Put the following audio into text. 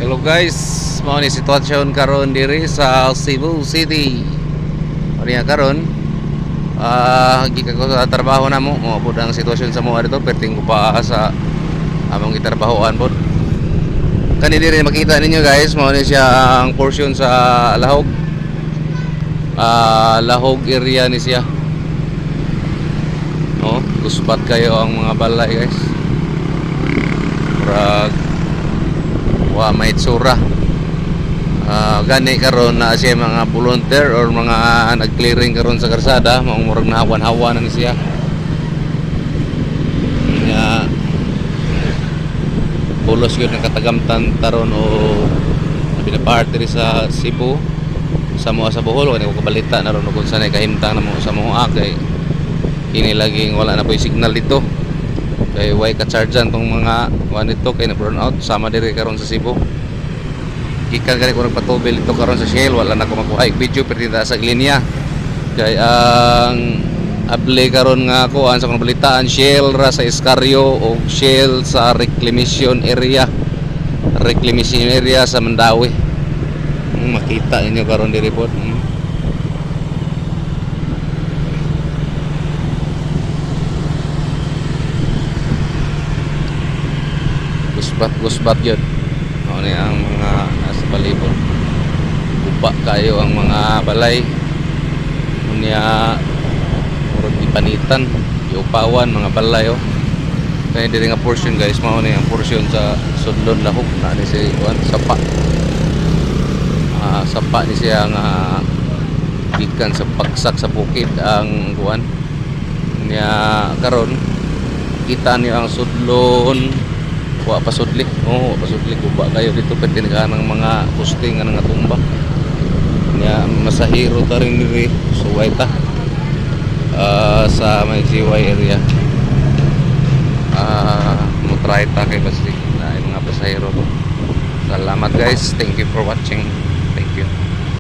Hello guys, mao ni sitwasyon karon diri sa Cebu City. Ariya karon, gikan ko sa trabaho namo, mo pud ang sitwasyon sa mo dito, perting ko pa sa among gitrabahoan pod. Kani diri makita ninyo guys, mao ni siya ang portion sa Lahog. Lahog area ni siya. Oh, luspat kayo ang mga balay guys. Murag wa may itsura. Gani karon na siya mga volunteer or mga nag-clearing karon sa karsada, murag nahawan-hawan na siya. Nya pulos yun ng katagamtan taron o binaparte sa Cebu sa mga sa Bohol kani ko kabalita na ron kung saan ay kahimtang na mo sa mga kay kini laging wala na po yung signal dito kay way ka-chargean tong mga one ito kay na-burn out sama diri karon sa Cebu. Gikan gani ko nagpatubil ito karon sa Shell, wala na ko makuha video pertinda sa linya kay ang able karon nga ako sa kanang balitaan Shell ra sa Escarrio o Shell sa reclamation area sa Mandawi. Makita ninyo karon di report. Gusbat yun. Ano ni ang mga nasa balibon. Guba kayo ang mga balay. Unya murag ipanitan, iupawan mga balay oh. Kaya diri nga portion guys, mao ni ang portion sa Sudlon Lahog na ni si Sapa. Sapa ni siya nga gikan sa pagsak sa bukid ang kuan niya karon kita niyo ang Sudlon wa pasudli guba kayo dito pwede ka ng mga posting nga tumba niya masahiro ta rin diri suway ta sa may GY area mo try ta kay basi na mga pasahiro. Salamat guys, thank you for watching. Thank you.